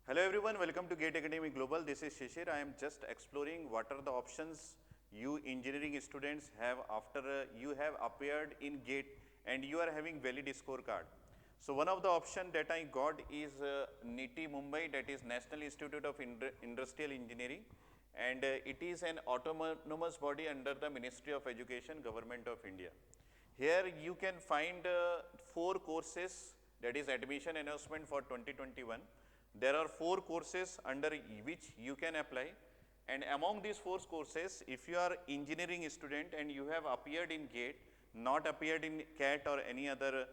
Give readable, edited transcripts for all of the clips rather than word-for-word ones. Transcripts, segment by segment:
Hello everyone, welcome to GATE Academy Global. This is Shishir. I am just exploring what are the options you engineering students have after you have appeared in GATE and you are having valid scorecard. So one of the option that I got is NITI Mumbai, that is National Institute of Industrial Engineering, and it is an autonomous body under the Ministry of Education, Government of India. Here you can find 4 courses, that is admission announcement for 2021. There are 4 courses under which you can apply, and among these 4 courses, if you are engineering student and you have appeared in GATE, not appeared in CAT or any other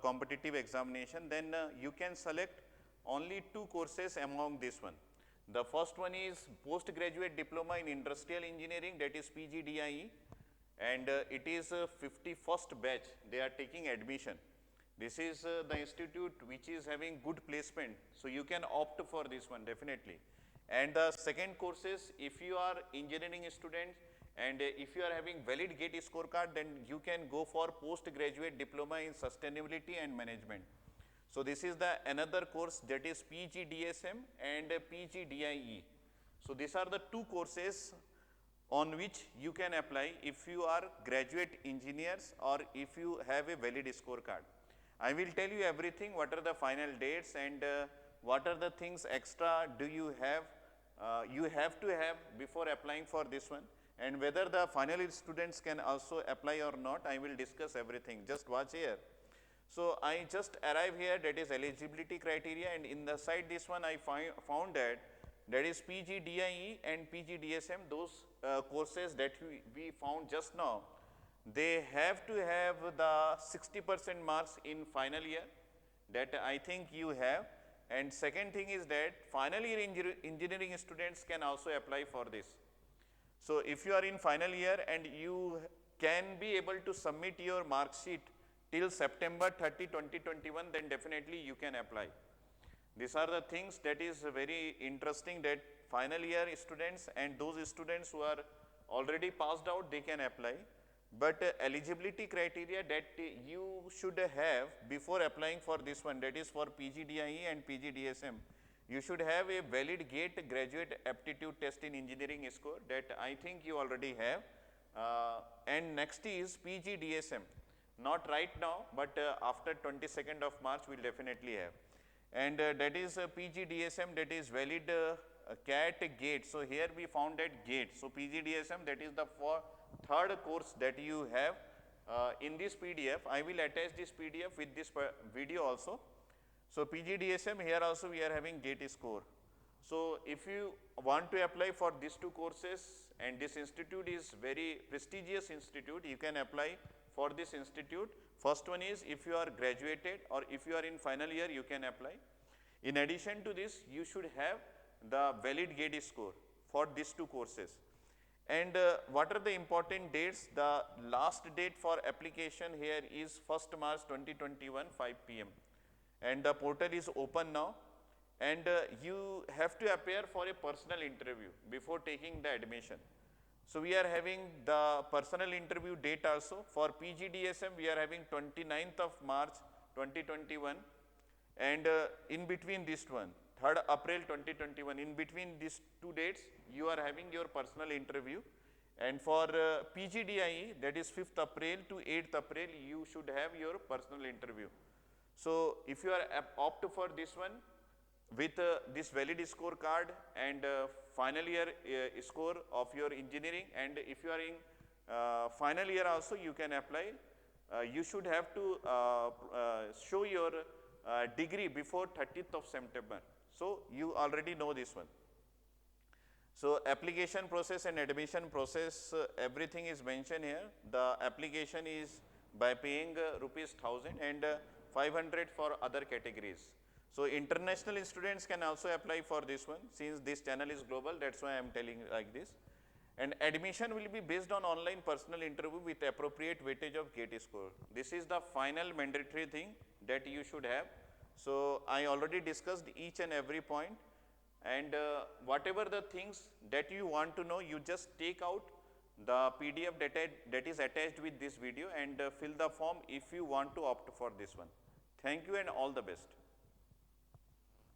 competitive examination, then you can select only 2 courses among this one. The first one is postgraduate diploma in industrial engineering, that is PGDIE, and it is 51st batch they are taking admission. This is the institute which is having good placement, so you can opt for this one definitely. And the second course is, if you are engineering student and if you are having valid GATE scorecard, then you can go for postgraduate diploma in sustainability and management. So this is the another course, that is PGDSM and PGDIE. So these are the 2 courses on which you can apply if you are graduate engineers or if you have a valid scorecard. I will tell you everything, what are the final dates and what are the things extra do you have to have before applying for this one, and whether the final students can also apply or not. I will discuss everything, just watch here. So I just arrived here, that is eligibility criteria, and in the side this one I found that is PGDIE and PGDSM, those courses that we found just now. They have to have the 60% marks in final year, that I think you have. And second thing is that final year engineering students can also apply for this. So if you are in final year and you can be able to submit your mark sheet till September 30, 2021, then definitely you can apply. These are the things that is very interesting, that final year students and those students who are already passed out, they can apply. But eligibility criteria that you should have before applying for this one, that is for PGDIE and PGDSM, you should have a valid GATE graduate aptitude test in engineering score, that I think you already have. And next is PGDSM, not right now, but after 22nd of March we will definitely have. And that is PGDSM, that is valid CAT GATE. So here we found that GATE. So PGDSM, that is the third course that you have in this PDF. I will attach this PDF with this video also. So PGDSM, here also we are having GATE score. So if you want to apply for these 2 courses, and this institute is very prestigious institute, you can apply for this institute. First one is, if you are graduated or if you are in final year, you can apply. In addition to this, you should have the valid GATE score for these 2 courses. And what are the important dates? The last date for application here is 1st March 2021, 5 p.m. and the portal is open now, and you have to appear for a personal interview before taking the admission. So we are having the personal interview date also. For PGDSM, we are having 29th of March 2021, and in between this one, 3rd April 2021, in between these 2 dates, you are having your personal interview. And for PGDIE, that is 5th April to 8th April, you should have your personal interview. So if you are opt for this one with this valid scorecard and final year score of your engineering, and if you are in final year also, you can apply. You should have to show your degree before 30th of September. So you already know this one. So application process and admission process, everything is mentioned here. The application is by paying rupees 1000 and 500 for other categories. So international students can also apply for this one, since this channel is global, that's why I am telling like this. And admission will be based on online personal interview with appropriate weightage of GATE score. This is the final mandatory thing that you should have. So I already discussed each and every point, and whatever the things that you want to know, you just take out the PDF that is attached with this video and fill the form if you want to opt for this one. Thank you and all the best.